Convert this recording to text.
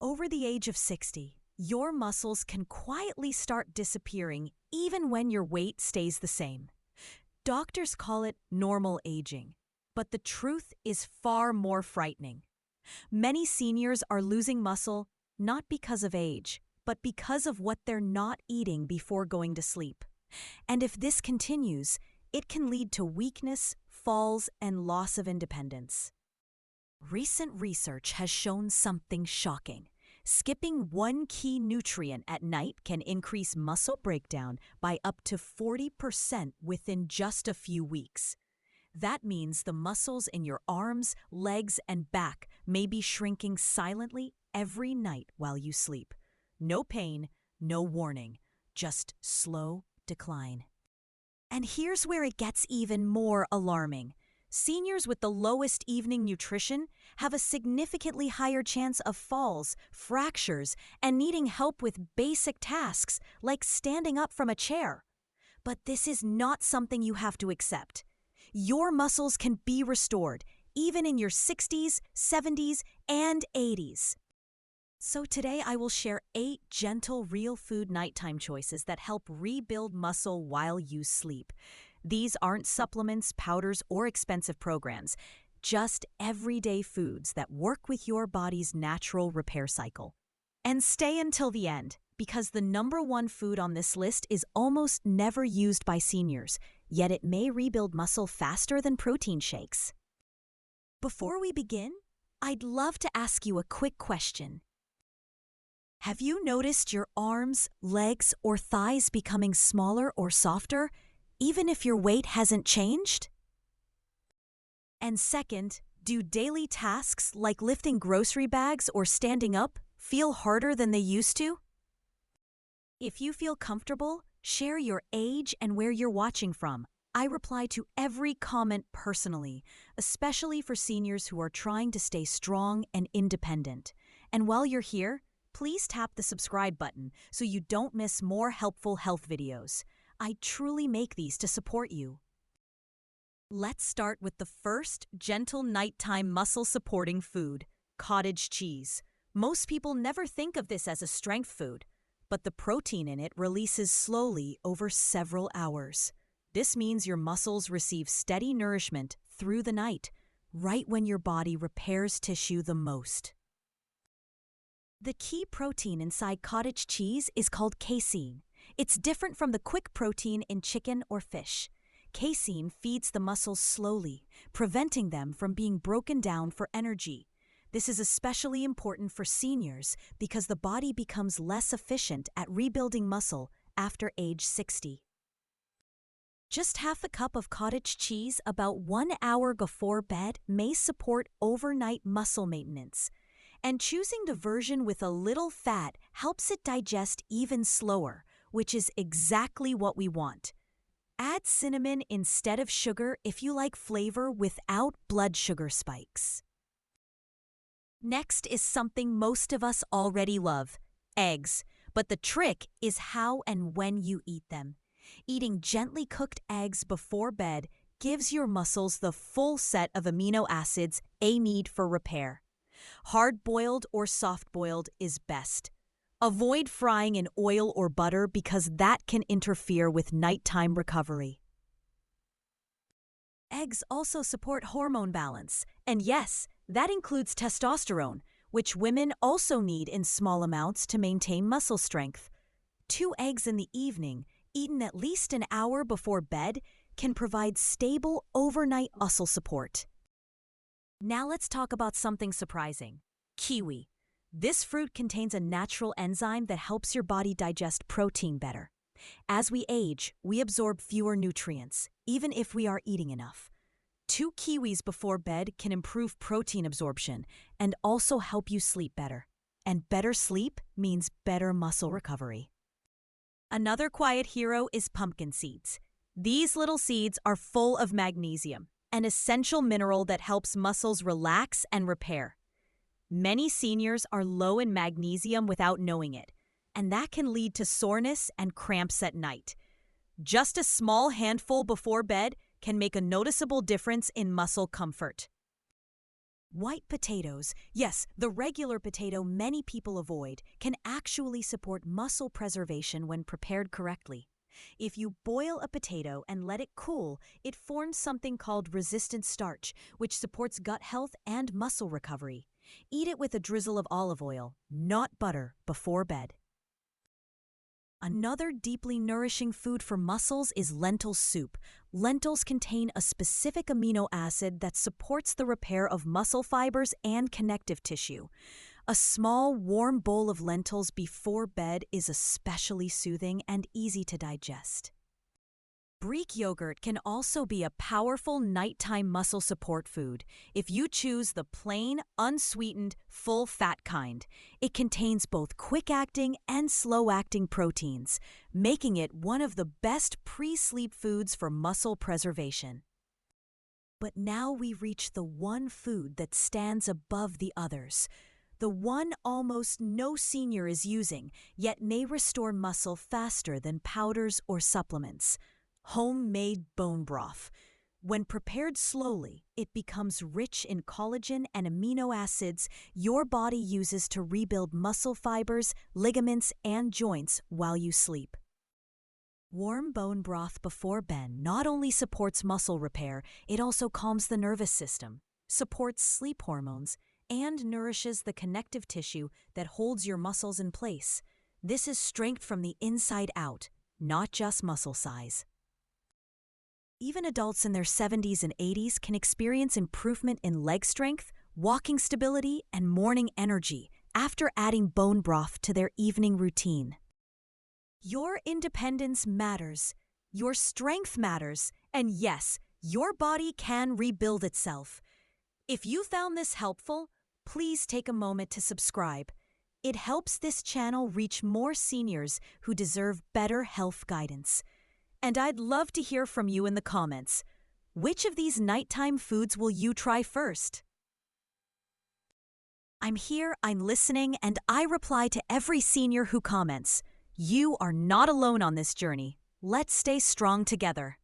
Over the age of 60, your muscles can quietly start disappearing even when your weight stays the same. Doctors call it normal aging, but the truth is far more frightening. Many seniors are losing muscle not because of age, but because of what they're not eating before going to sleep. And if this continues, it can lead to weakness, falls, and loss of independence. Recent research has shown something shocking. Skipping one key nutrient at night can increase muscle breakdown by up to 40% within just a few weeks. That means the muscles in your arms, legs, and back may be shrinking silently every night while you sleep. No pain, no warning, just slow decline. And here's where it gets even more alarming. Seniors with the lowest evening nutrition have a significantly higher chance of falls, fractures, and needing help with basic tasks like standing up from a chair. But this is not something you have to accept. Your muscles can be restored, even in your 60s, 70s, and 80s. So today I will share 8 gentle real food nighttime choices that help rebuild muscle while you sleep. These aren't supplements, powders, or expensive programs, just everyday foods that work with your body's natural repair cycle. And stay until the end, because the #1 food on this list is almost never used by seniors, yet it may rebuild muscle faster than protein shakes. Before we begin, I'd love to ask you a quick question. Have you noticed your arms, legs, or thighs becoming smaller or softer, even if your weight hasn't changed? And second, do daily tasks like lifting grocery bags or standing up feel harder than they used to? If you feel comfortable, share your age and where you're watching from. I reply to every comment personally, especially for seniors who are trying to stay strong and independent. And while you're here, please tap the subscribe button so you don't miss more helpful health videos. I truly make these to support you. Let's start with the first gentle nighttime muscle-supporting food, cottage cheese. Most people never think of this as a strength food, but the protein in it releases slowly over several hours. This means your muscles receive steady nourishment through the night, right when your body repairs tissue the most. The key protein inside cottage cheese is called casein. It's different from the quick protein in chicken or fish. Casein feeds the muscles slowly, preventing them from being broken down for energy. This is especially important for seniors because the body becomes less efficient at rebuilding muscle after age 60. Just half a cup of cottage cheese about 1 hour before bed may support overnight muscle maintenance. And choosing the version with a little fat helps it digest even slower, which is exactly what we want. Add cinnamon instead of sugar if you like flavor without blood sugar spikes. Next is something most of us already love, eggs. But the trick is how and when you eat them. Eating gently cooked eggs before bed gives your muscles the full set of amino acids they need for repair. Hard-boiled or soft-boiled is best. Avoid frying in oil or butter because that can interfere with nighttime recovery. Eggs also support hormone balance, and yes, that includes testosterone, which women also need in small amounts to maintain muscle strength. 2 eggs in the evening, eaten at least an hour before bed, can provide stable overnight muscle support. Now let's talk about something surprising: kiwi. This fruit contains a natural enzyme that helps your body digest protein better. As we age, we absorb fewer nutrients, even if we are eating enough. 2 kiwis before bed can improve protein absorption and also help you sleep better. And better sleep means better muscle recovery. Another quiet hero is pumpkin seeds. These little seeds are full of magnesium, an essential mineral that helps muscles relax and repair. Many seniors are low in magnesium without knowing it, and that can lead to soreness and cramps at night. Just a small handful before bed can make a noticeable difference in muscle comfort. White potatoes, yes, the regular potato many people avoid, can actually support muscle preservation when prepared correctly. If you boil a potato and let it cool, it forms something called resistant starch, which supports gut health and muscle recovery. Eat it with a drizzle of olive oil, not butter, before bed. Another deeply nourishing food for muscles is lentil soup. Lentils contain a specific amino acid that supports the repair of muscle fibers and connective tissue. A small, warm bowl of lentils before bed is especially soothing and easy to digest. Greek yogurt can also be a powerful nighttime muscle support food if you choose the plain, unsweetened, full-fat kind. It contains both quick-acting and slow-acting proteins, making it one of the best pre-sleep foods for muscle preservation. But now we reach the one food that stands above the others, the one almost no senior is using, yet may restore muscle faster than powders or supplements. Homemade bone broth. When prepared slowly, it becomes rich in collagen and amino acids your body uses to rebuild muscle fibers, ligaments, and joints while you sleep. Warm bone broth before bed not only supports muscle repair, it also calms the nervous system, supports sleep hormones, and nourishes the connective tissue that holds your muscles in place. This is strength from the inside out, not just muscle size. Even adults in their 70s and 80s can experience improvement in leg strength, walking stability, and morning energy after adding bone broth to their evening routine. Your independence matters, your strength matters, and yes, your body can rebuild itself. If you found this helpful, please take a moment to subscribe. It helps this channel reach more seniors who deserve better health guidance. And I'd love to hear from you in the comments. Which of these nighttime foods will you try first? I'm here, I'm listening, and I reply to every senior who comments. You are not alone on this journey. Let's stay strong together.